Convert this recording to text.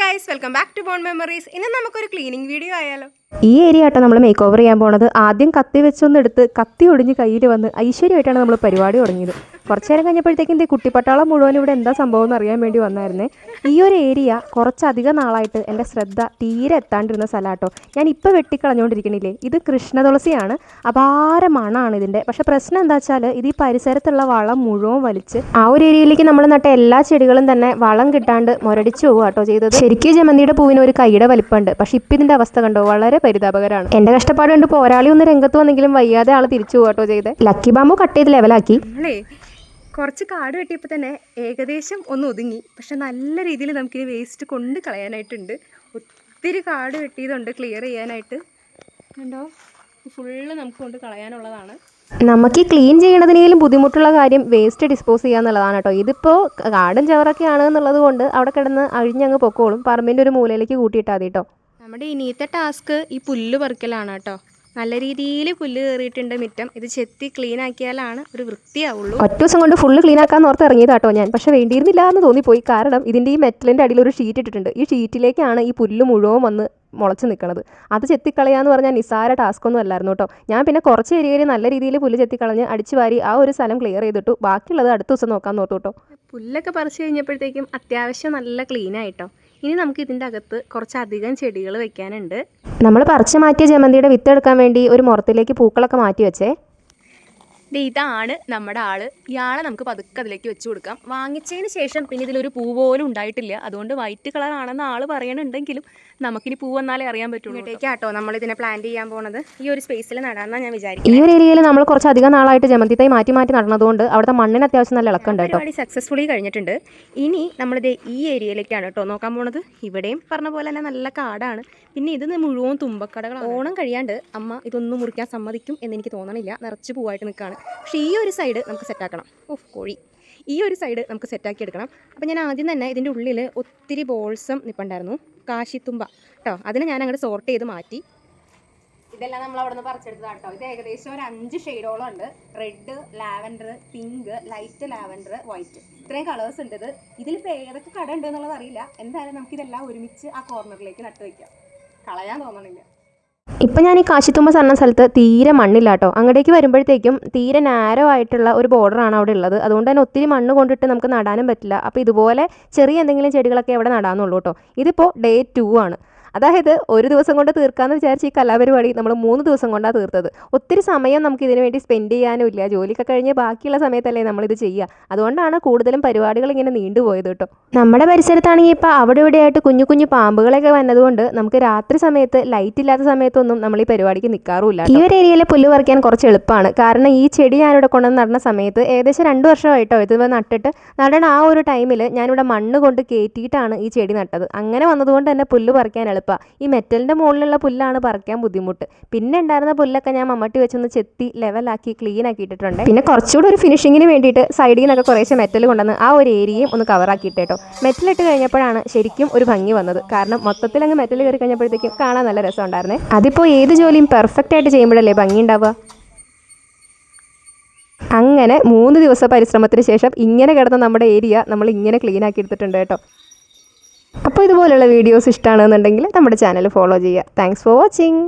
Guys, welcome back to bone memories. ഇന്ന് നമുക്കൊരു cleaning video ആയാലോ? ഈ ഏരിയ ആട്ടോ നമ്മൾ മേക്ക് ഓവർ ചെയ്യാൻ പോണത്. ആദ്യം കത്തി വെച്ചൊന്നെടുത്ത് കത്തി ഒടിഞ്ഞ് കയ്യിൽ വന്ന് ഐശ്വര്യമായിട്ടാണ് നമ്മൾ പരിപാടി തുടങ്ങിയത്. കുറച്ച് നേരം കഴിഞ്ഞപ്പോഴത്തേക്കും എൻ്റെ കുട്ടിപ്പട്ടാളം മുഴുവൻ ഇവിടെ എന്താ സംഭവം എന്ന് അറിയാൻ വേണ്ടി വന്നായിരുന്നേ. ഈ ഒരു ഏരിയ കുറച്ചധികം നാളായിട്ട് എൻ്റെ ശ്രദ്ധ തീരെ എത്താണ്ടിരുന്ന സ്ഥലമാട്ടോ. ഞാൻ ഇപ്പോൾ വെട്ടിക്കളഞ്ഞുകൊണ്ടിരിക്കണില്ലേ, ഇത് കൃഷ്ണതുളസിയാണ്. അപാര മണമാണ് ഇതിൻ്റെ. പക്ഷേ പ്രശ്നം എന്താ വെച്ചാൽ ഇത് ഈ പരിസരത്തുള്ള വളം മുഴുവൻ വലിച്ച് ആ ഒരു ഏരിയയിലേക്ക് നമ്മൾ നട്ട എല്ലാ ചെടികളും തന്നെ വളം കിട്ടാണ്ട് മുരടിച്ചു പോകുക കേട്ടോ ചെയ്തത്. ശരിക്കും ജമന്തിയുടെ പൂവിന് ഒരു കൈയുടെ വലിപ്പമുണ്ട്. പക്ഷേ ഇപ്പം ഇതിൻ്റെ അവസ്ഥ കണ്ടോ, വളരെ പരിതാപകരമാണ്. എന്റെ കഷ്ടപ്പാട് കണ്ട് പോരാളി ഒന്ന് രംഗത്ത് വന്നെങ്കിലും വയ്യാതെ ആള് തിരിച്ചു പോകാട്ടോ ചെയ്ത്. ലക്കി ബാമ്പു കട്ട് ചെയ്ത് ലെവലാക്കി. കുറച്ച് കാട് വെട്ടിയപ്പോൾ തന്നെ ഏകദേശം ഒന്ന് ഒതുങ്ങി. പക്ഷെ നല്ല രീതിയിൽ നമുക്കിനി വേസ്റ്റ് കൊണ്ട് കളയാനായിട്ടുണ്ട്. ഒത്തിരി കാട് വെട്ടിയതുണ്ട് ക്ലിയർ ചെയ്യാനായിട്ട്. കണ്ടോ, ഫുള്ള് നമുക്ക് കൊണ്ട് കളയാനുള്ളതാണ്. നമുക്ക് ഈ ക്ലീൻ ചെയ്യണതിനേലും ബുദ്ധിമുട്ടുള്ള കാര്യം വേസ്റ്റ് ഡിസ്പോസ് ചെയ്യുക എന്നുള്ളതാണ് കേട്ടോ. ഇതിപ്പോൾ കാടും ചവറൊക്കെയാണ് എന്നുള്ളത് കൊണ്ട് അവിടെ കിടന്ന് അഴിഞ്ഞങ്ങ് പൊക്കോളും. പറമ്പിൻ്റെ ഒരു മൂലയിലേക്ക് കൂട്ടിയിട്ടാൽ മതി കേട്ടോ. നമ്മുടെ ഇനിയത്തെ ടാസ്ക് ഈ പുല്ല് പറിക്കലാണ് കേട്ടോ. നല്ല രീതിയിൽ പുല്ല് കയറിയിട്ടുണ്ട് മിറ്റം. ഇത് ചെത്തി ക്ലീൻ ആക്കിയാലാണ് ഒരു വൃത്തിയാവുള്ളൂ. ഒറ്റ ദിവസം കൊണ്ട് ഫുള്ള് ക്ലീൻ ആക്കാൻ ഓർത്ത് ഇറങ്ങിയതാട്ടോ ഞാൻ. പക്ഷേ വേണ്ടിയിരുന്നില്ല എന്ന് തോന്നിപ്പോയി. കാരണം ഇതിൻ്റെ ഈ മെറ്റലിൻ്റെ അടിയിൽ ഒരു ഷീറ്റ് ഇട്ടിട്ടുണ്ട്. ഈ ഷീറ്റിലേക്കാണ് ഈ പുല്ല് മുഴുവൻ വന്ന് മുളച്ച് നിൽക്കുന്നത്. അത് ചെത്തിക്കളയാന്ന് പറഞ്ഞാൽ നിസ്സാര ടാസ്ക്കൊന്നും അല്ലായിരുന്നു കേട്ടോ. ഞാൻ പിന്നെ കുറച്ച് ഏരിയയിൽ നല്ല രീതിയിൽ പുല്ല് ചെത്തിക്കളഞ്ഞ് അടിച്ചു വാരി ആ ഒരു സ്ഥലം ക്ലിയർ ചെയ്തിട്ടു. ബാക്കിയുള്ളത് അടുത്ത ദിവസം നോക്കാൻ ഓർത്തു കേട്ടോ. പുല്ലൊക്കെ പറിച്ച് കഴിഞ്ഞപ്പോഴത്തേക്കും അത്യാവശ്യം നല്ല ക്ലീൻ ആയിട്ടോ. ഇനി നമുക്ക് ഇതിൻ്റെ അകത്ത് കുറച്ചധികം ചെടികൾ വെക്കാനുണ്ട്. നമ്മൾ പറിച്ച് മാറ്റിയ ജമന്തിയുടെ വിത്ത് എടുക്കാൻ വേണ്ടി ഒരു മുറത്തിലേക്ക് പൂക്കളൊക്കെ മാറ്റി വെച്ചേ. ഇതാണ് നമ്മുടെ ആള്. ഇയാളെ നമുക്ക് പതുക്കെ അതിലേക്ക് വെച്ച് കൊടുക്കാം. വാങ്ങിച്ചതിന് ശേഷം പിന്നെ ഇതിലൊരു പൂ പോലും ഉണ്ടായിട്ടില്ല. അതുകൊണ്ട് വൈറ്റ് കളർ ആണെന്ന് ആള് പറയണുണ്ടെങ്കിലും നമുക്കിനി പൂ വന്നാലേ അറിയാൻ പറ്റുള്ളൂ. ഇങ്ങോട്ടേക്കാട്ടോ നമ്മൾ ഇതിനെ പ്ലാന്റ് ചെയ്യാൻ പോണത്. ഈ ഒരു സ്പേസിൽ നടാന്നാണ് ഞാൻ വിചാരിക്കുന്നത്. ഈ ഒരു ഏരിയയിൽ നമ്മൾ കുറച്ചധികം നാളായിട്ട് ജമന്തി തൈ മാറ്റി നടന്നതുകൊണ്ട് അവിടുത്തെ മണ്ണിന് അത്യാവശ്യം നല്ല ഇളക്കുണ്ട് കേട്ടോ. പരിപാടി സക്സസ്ഫുള്ളി കഴിഞ്ഞിട്ടുണ്ട്. ഇനി നമ്മളിത് ഈ ഏരിയയിലേക്കാണ് കേട്ടോ നോക്കാൻ പോണത്. ഇവിടെയും പറഞ്ഞ പോലെ തന്നെ നല്ല കാടാണ്. പിന്നെ ഇത് മുഴുവൻ തുമ്പക്കടകളാണ്. ഓണം കഴിയാണ്ട് അമ്മ ഇതൊന്നും മുറിക്കാൻ സമ്മതിക്കും എന്നെനിക്ക് തോന്നണില്ല. നിറച്ച് പൂവായിട്ട് നിൽക്കുകയാണ്. പക്ഷേ ഈ ഒരു സൈഡ് നമുക്ക് സെറ്റാക്കണം. കോഴി ഈ ഒരു സൈഡ് നമുക്ക് സെറ്റാക്കി എടുക്കണം. അപ്പോൾ ഞാൻ ആദ്യം തന്നെ ഇതിൻ്റെ ഉള്ളിൽ ഒത്തിരി ബോൾസം നിൽപ്പുണ്ടായിരുന്നു, കാശിത്തുമ്പ കേട്ടോ. അതിന് ഞാൻ അങ്ങോട്ട് സോർട്ട് ചെയ്ത് മാറ്റി. ഇതെല്ലാം നമ്മൾ അവിടെ നിന്ന് പറിച്ചെടുത്തതാണ് കേട്ടോ. ഇത് ഏകദേശം ഒരു 5 ഷെയ്ഡോളം ഉണ്ട്. Red, lavender, pink, light lavender, white, ഇത്രയും കളേഴ്സ് ഉണ്ട്. ഇതിലിപ്പോൾ ഏതൊക്കെ കട ഉണ്ട് എന്നുള്ളത് അറിയില്ല. എന്തായാലും നമുക്കിതെല്ലാം ഒരുമിച്ച് ആ കോർണറിലേക്ക് നട്ട് വയ്ക്കാം. കളയാൻ തോന്നണില്ല. ഇപ്പം ഞാൻ ഈ കാശിത്തുമ്പ പറഞ്ഞ സ്ഥലത്ത് തീരെ മണ്ണില്ല കേട്ടോ. അങ്ങോട്ടേക്ക് വരുമ്പോഴത്തേക്കും തീരെ നാരോ ആയിട്ടുള്ള ഒരു ബോർഡറാണ് അവിടെ ഉള്ളത്. അതുകൊണ്ട് തന്നെ ഒത്തിരി മണ്ണ് കൊണ്ടിട്ട് നമുക്ക് നടാനും പറ്റില്ല. അപ്പോൾ ഇതുപോലെ ചെറിയ എന്തെങ്കിലും ചെടികളൊക്കെ അവിടെ നടാമെന്നുള്ളൂ കേട്ടോ. ഇതിപ്പോൾ ഡേ 2 ആണ്. അതായത് ഒരു ദിവസം കൊണ്ട് തീർക്കാമെന്ന് വിചാരിച്ച് ഈ കലാപരിപാടി നമ്മൾ 3 ദിവസം കൊണ്ടാണ് തീർത്തത്. ഒത്തിരി സമയം നമുക്ക് ഇതിനു വേണ്ടി സ്പെൻഡ് ചെയ്യാനും ഇല്ല. ജോലിയൊക്കെ കഴിഞ്ഞ് ബാക്കിയുള്ള സമയത്തല്ലേ നമ്മളിത് ചെയ്യുക. അതുകൊണ്ടാണ് കൂടുതലും പരിപാടികൾ ഇങ്ങനെ നീണ്ടുപോയത് കേട്ടോ. നമ്മുടെ പരിസരത്താണെങ്കിൽ ഇപ്പോൾ അവിടെ ഇവിടെയായിട്ട് കുഞ്ഞു കുഞ്ഞു പാമ്പുകളൊക്കെ വന്നതുകൊണ്ട് നമുക്ക് രാത്രി സമയത്ത് ലൈറ്റ് ഇല്ലാത്ത സമയത്തൊന്നും നമ്മൾ ഈ പരിപാടിക്ക് നിൽക്കാറുമില്ല. ഈ ഒരു ഏരിയയിൽ പുല്ല് പറിക്കാൻ കുറച്ച് എളുപ്പമാണ്. കാരണം ഈ ചെടി ഞാനിവിടെ കൊണ്ടുവന്ന് നടന്ന സമയത്ത് ഏകദേശം 2 വർഷമായിട്ടോ ഇത് നട്ടിട്ട് നടണ ആ ഒരു ടൈമിൽ ഞാനിവിടെ മണ്ണ് കൊണ്ട് കയറ്റിയിട്ടാണ് ഈ ചെടി നട്ടത്. അങ്ങനെ വന്നതുകൊണ്ട് തന്നെ പുല്ല് പറിക്കാൻ എളുപ്പം. ഈ മെറ്റലിൻ്റെ മുകളിലുള്ള പുല്ലാണ് പറിക്കാൻ ബുദ്ധിമുട്ട്. പിന്നെ ഉണ്ടായിരുന്ന പുല്ലൊക്കെ ഞാൻ മമ്മട്ടി വെച്ചൊന്ന് ചെത്തി ലെവലാക്കി ക്ലീൻ ആക്കിയിട്ടുണ്ട്. പിന്നെ കുറച്ചുകൂടി ഒരു ഫിനിഷിങ്ങിന് വേണ്ടിയിട്ട് സൈഡിൽ നിന്നൊക്കെ കുറേശ്ശെ മെറ്റൽ കൊണ്ടുവന്ന് ആ ഒരു ഏരിയയും ഒന്ന് കവറാക്കിയിട്ട് കേട്ടോ. മെറ്റലിട്ട് കഴിഞ്ഞപ്പോഴാണ് ശരിക്കും ഒരു ഭംഗി വന്നത്. കാരണം മൊത്തത്തിൽ അങ്ങ് മെറ്റൽ കയറി കഴിഞ്ഞപ്പോഴത്തേക്കും കാണാൻ നല്ല രസം ഉണ്ടായിരുന്നേ. അതിപ്പോൾ ഏത് ജോലിയും പെർഫെക്റ്റ് ആയിട്ട് ചെയ്യുമ്പോഴല്ലേ ഭംഗി ഉണ്ടാവുക. അങ്ങനെ 3 ദിവസം പരിശ്രമത്തിന് ശേഷം ഇങ്ങനെ കിടന്ന നമ്മുടെ ഏരിയ നമ്മൾ ഇങ്ങനെ ക്ലീൻ ആക്കി എടുത്തിട്ടുണ്ട് കേട്ടോ. അപ്പോൾ ഇതുപോലുള്ള വീഡിയോസ് ഇഷ്ടമാണെന്നുണ്ടെങ്കിൽ നമ്മുടെ ചാനൽ ഫോളോ ചെയ്യുക. Thanks for watching.